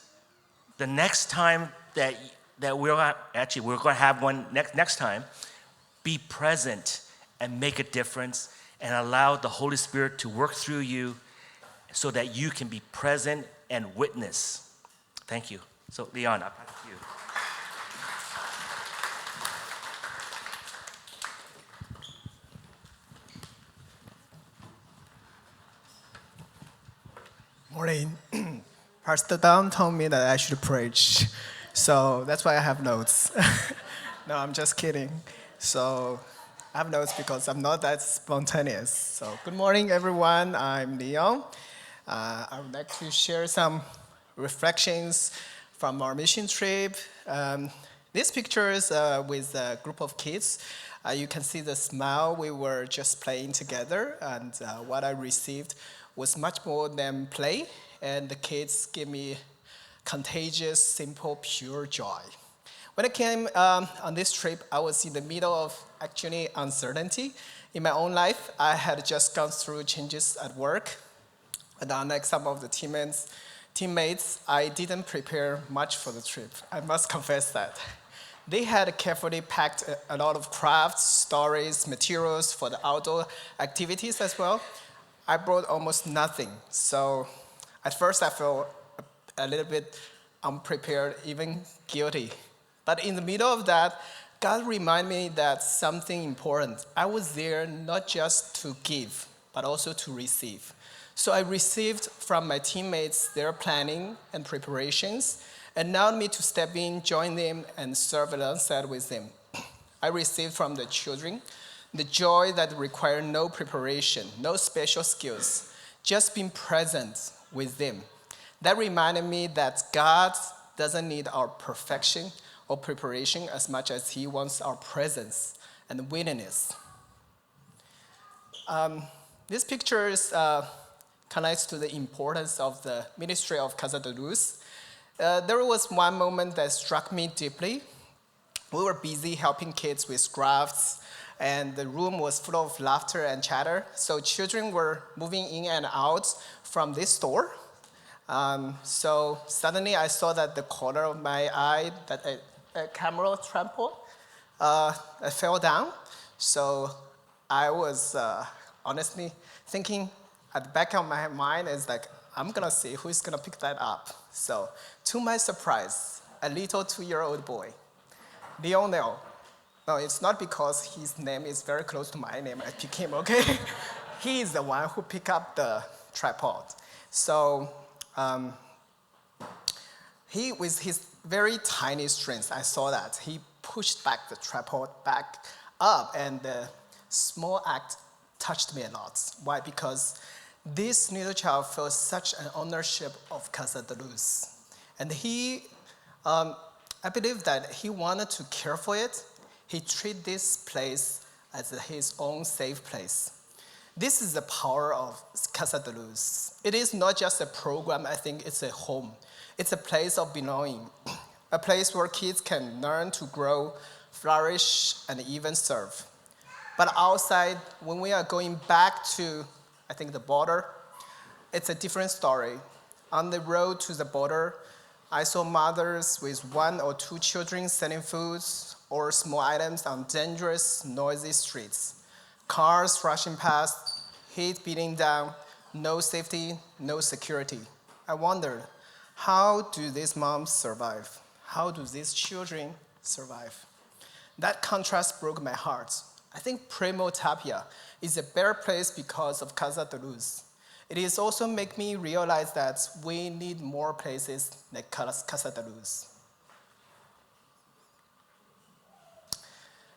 The next time that we're going to have one next time, be present and make a difference and allow the Holy Spirit to work through you so that you can be present and witness. Thank you. So, Leon, I'll pass it to you. Morning. Pastor Don told me that I should preach, so that's why I have notes. No, I'm just kidding. So I have notes because I'm not that spontaneous. So good morning, everyone. I'm Leon. I would like to share some reflections from our mission trip. These pictures with a group of kids. You can see the smile. We were just playing together, and what I received was much more than play, and the kids gave me contagious, simple, pure joy. When I came on this trip, I was in the middle of actually uncertainty. In my own life, I had just gone through changes at work, and unlike some of the teammates, I didn't prepare much for the trip. I must confess that. They had carefully packed a lot of crafts, stories, materials for the outdoor activities as well. I brought almost nothing. So at first I felt a little bit unprepared, even guilty. But in the middle of that, God reminded me that something important. I was there not just to give, but also to receive. So I received from my teammates their planning and preparations, and allowed me to step in, join them, and serve alongside with them. I received from the children the joy that required no preparation, no special skills, just being present with them. That reminded me that God doesn't need our perfection or preparation as much as He wants our presence and willingness. These pictures connects to the importance of the ministry of Casa de Luz. There was one moment that struck me deeply. We were busy helping kids with crafts, and the room was full of laughter and chatter. So children were moving in and out from this store. So suddenly I saw that the corner of my eye, that a camera tripod, it fell down. So I was honestly thinking at the back of my mind is like, I'm gonna see who's gonna pick that up. So to my surprise, a little 2-year-old boy, Lionel. No, it's not because his name is very close to my name. I pick him, okay? He is the one who picked up the tripod. So he, with his very tiny strength, I saw that. He pushed back the tripod back up, and the small act touched me a lot. Why? Because this little child felt such an ownership of Casa de Luz. And he, I believe that he wanted to care for it. He treated this place as his own safe place. This is the power of Casa de Luz. It is not just a program, I think it's a home. It's a place of belonging, a place where kids can learn to grow, flourish, and even serve. But outside, when we are going back to, I think, the border, it's a different story. On the road to the border, I saw mothers with 1 or 2 children selling foods or small items on dangerous, noisy streets. Cars rushing past, heat beating down, no safety, no security. I wondered, how do these moms survive? How do these children survive? That contrast broke my heart. I think Primo Tapia is a better place because of Casa de Luz. It is also make me realize that we need more places like Casa de Luz.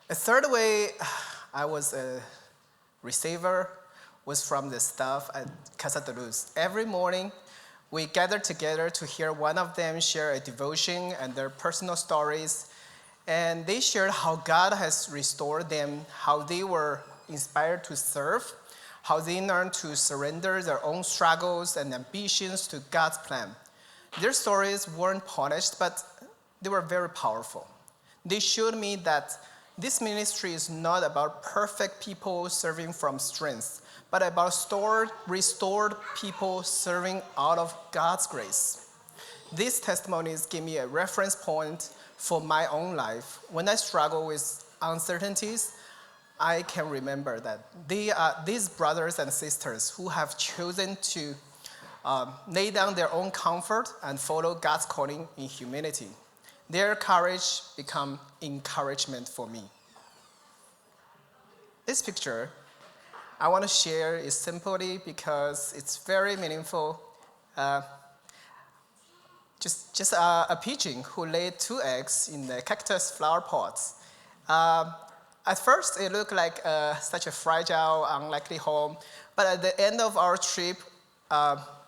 A third way I was a receiver was from the staff at Casa de Luz. Every morning, we gathered together to hear one of them share a devotion and their personal stories. And they shared how God has restored them, how they were inspired to serve, how they learned to surrender their own struggles and ambitions to God's plan. Their stories weren't polished, but they were very powerful. They showed me that this ministry is not about perfect people serving from strength, but about restored people serving out of God's grace. These testimonies give me a reference point for my own life. When I struggle with uncertainties, I can remember that they are these brothers and sisters who have chosen to lay down their own comfort and follow God's calling in humility. Their courage become encouragement for me. This picture I want to share is simply because it's very meaningful just a pigeon who laid 2 eggs in the cactus flower pots. At first, it looked like such a fragile, unlikely home, but at the end of our trip,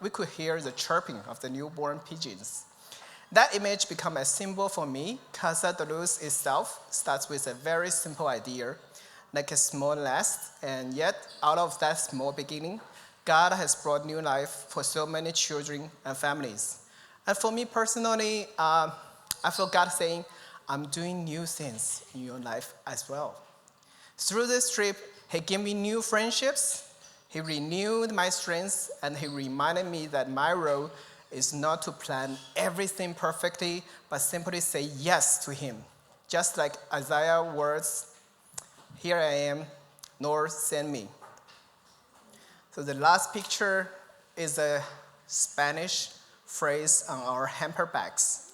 we could hear the chirping of the newborn pigeons. That image became a symbol for me. Casa de Luz itself starts with a very simple idea, like a small nest, and yet out of that small beginning, God has brought new life for so many children and families. And for me personally, I feel God saying, I'm doing new things in your life as well. Through this trip, He gave me new friendships, He renewed my strength, and He reminded me that my role is not to plan everything perfectly, but simply say yes to Him. Just like Isaiah's words, here I am, Lord, send me. So the last picture is a Spanish phrase on our hamper bags.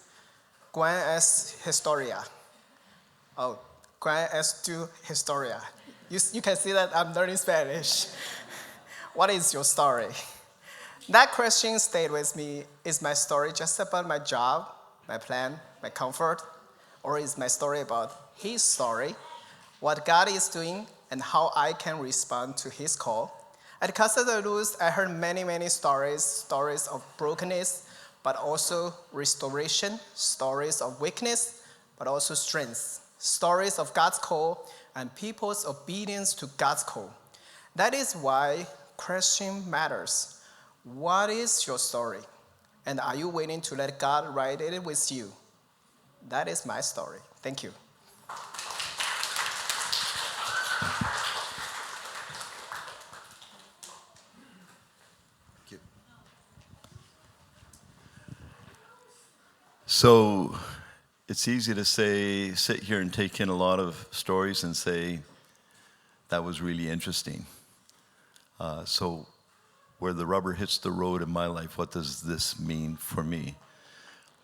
Gwen es historia. Oh, Gwen es tu historia. You can see that I'm learning Spanish. What is your story? That question stayed with me. Is my story just about my job, my plan, my comfort? Or is my story about His story, what God is doing, and how I can respond to His call? At Casa de Luz, I heard many stories of brokenness, but also restoration, stories of weakness, but also strength, stories of God's call and people's obedience to God's call. That is why question matters. What is your story? And are you willing to let God write it with you? That is my story. Thank you. So it's easy to sit here and take in a lot of stories and say, that was really interesting. So where the rubber hits the road in my life, what does this mean for me?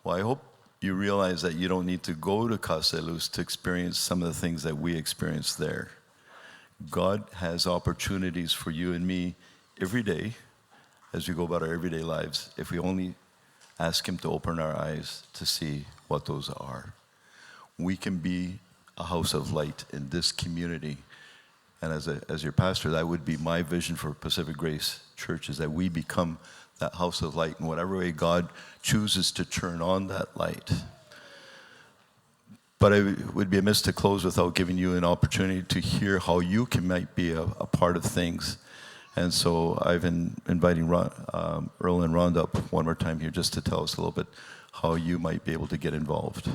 Well, I hope you realize that you don't need to go to Casa de Luz to experience some of the things that we experience there. God has opportunities for you and me every day as we go about our everyday lives, if we only ask Him to open our eyes to see what those are. We can be a house of light in this community. And as your pastor, that would be my vision for Pacific Grace Church, is that we become that house of light in whatever way God chooses to turn on that light. But I would be amiss to close without giving you an opportunity to hear how you might be a part of things. And so I've been inviting Earl and Rhonda up one more time here just to tell us a little bit how you might be able to get involved.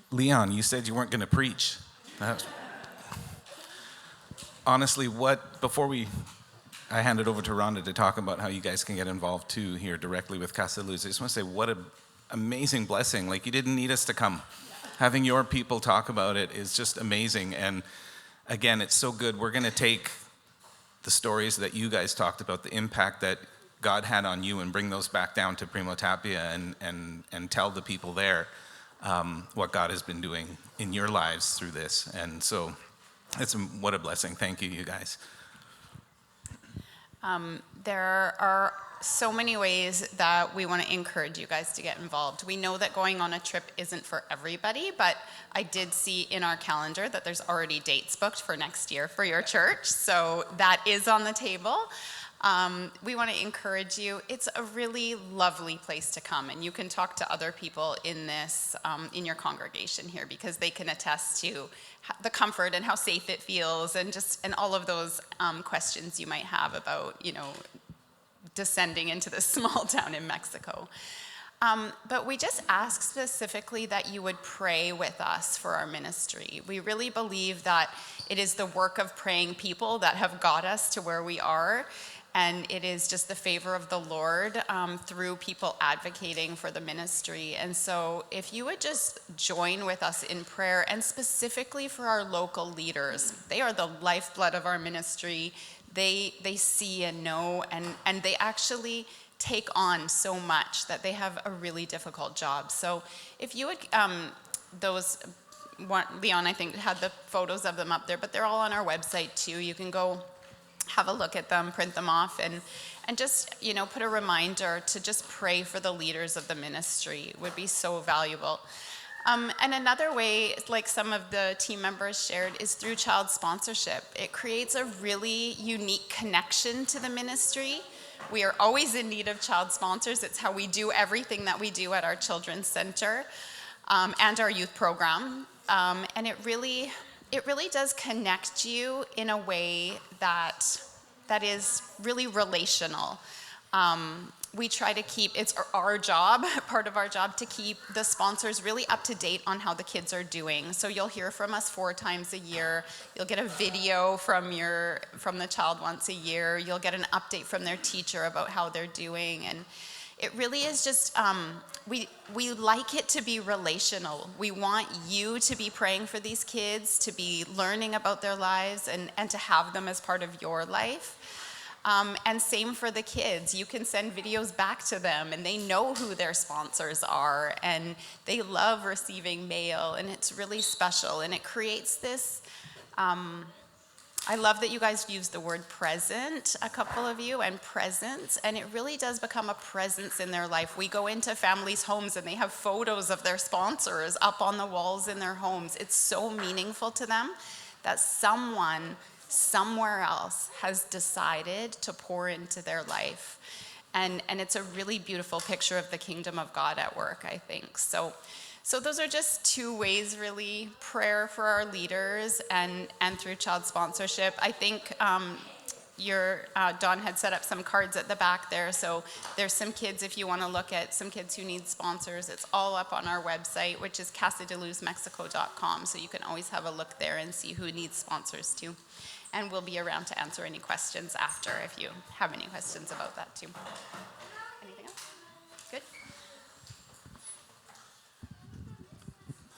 Leon, you said you weren't going to preach. Honestly, before I hand it over to Rhonda to talk about how you guys can get involved too here directly with Casa de Luz, I just want to say what an amazing blessing. Like, you didn't need us to come. Having your people talk about it is just amazing. And again, it's so good. We're going to take the stories that you guys talked about, the impact that God had on you, and bring those back down to Primo Tapia and tell the people there what God has been doing in your lives through this. And so what a blessing. Thank you, you guys. There are so many ways that we want to encourage you guys to get involved. We know that going on a trip isn't for everybody, but I did see in our calendar that there's already dates booked for next year for your church, so that is on the table. We want to encourage you. It's a really lovely place to come, and you can talk to other people in this, in your congregation here, because they can attest to the comfort and how safe it feels, and all of those questions you might have about, descending into this small town in Mexico. But we just ask specifically that you would pray with us for our ministry. We really believe that it is the work of praying people that have got us to where we are. And it is just the favor of the Lord through people advocating for the ministry. And so if you would just join with us in prayer, and specifically for our local leaders. They are the lifeblood of our ministry. They see and know, and they actually take on so much that they have a really difficult job. So if you would, Leon, I think, had the photos of them up there, but they're all on our website too. You can go have a look at them, print them off, and just, put a reminder to just pray for the leaders of the ministry. It would be so valuable. And another way, like some of the team members shared, is through child sponsorship. It creates a really unique connection to the ministry. We are always in need of child sponsors. It's how we do everything that we do at our children's center and our youth program. And it really does connect you in a way that is really relational. We try to keep, it's our job, part of our job, to keep the sponsors really up to date on how the kids are doing. So you'll hear from us 4 times a year. You'll get a video from the child once a year. You'll get an update from their teacher about how they're doing. And it really is just, we like it to be relational. We want you to be praying for these kids, to be learning about their lives, and to have them as part of your life. And same for the kids. You can send videos back to them, and they know who their sponsors are, and they love receiving mail, and it's really special. And it creates this, I love that you guys use the word present, a couple of you, and presence, and it really does become a presence in their life. We go into families' homes, and they have photos of their sponsors up on the walls in their homes. It's so meaningful to them that someone somewhere else has decided to pour into their life. And it's a really beautiful picture of the kingdom of God at work, I think. So those are just 2 ways, really: prayer for our leaders and through child sponsorship. I think Don had set up some cards at the back there. So there's some kids, if you want to look at some kids who need sponsors, it's all up on our website, which is casadeluzmexico.com. So you can always have a look there and see who needs sponsors too. And we'll be around to answer any questions after if you have any questions about that too. Anything else? Good.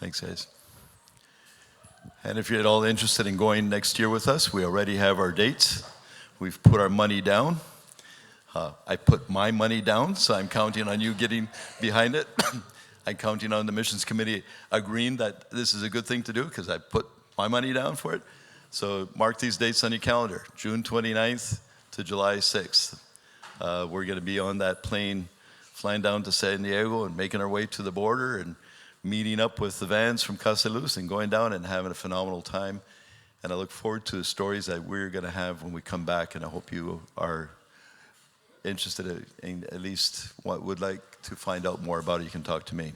Thanks, guys. And if you're at all interested in going next year with us, we already have our dates. We've put our money down. I put my money down, so I'm counting on you getting behind it. I'm counting on the missions committee agreeing that this is a good thing to do because I put my money down for it. So mark these dates on your calendar, June 29th to July 6th. We're going to be on that plane flying down to San Diego and making our way to the border and meeting up with the vans from Casa de Luz and going down and having a phenomenal time. And I look forward to the stories that we're going to have when we come back, and I hope you are interested in at least what would like to find out more about it. You can talk to me.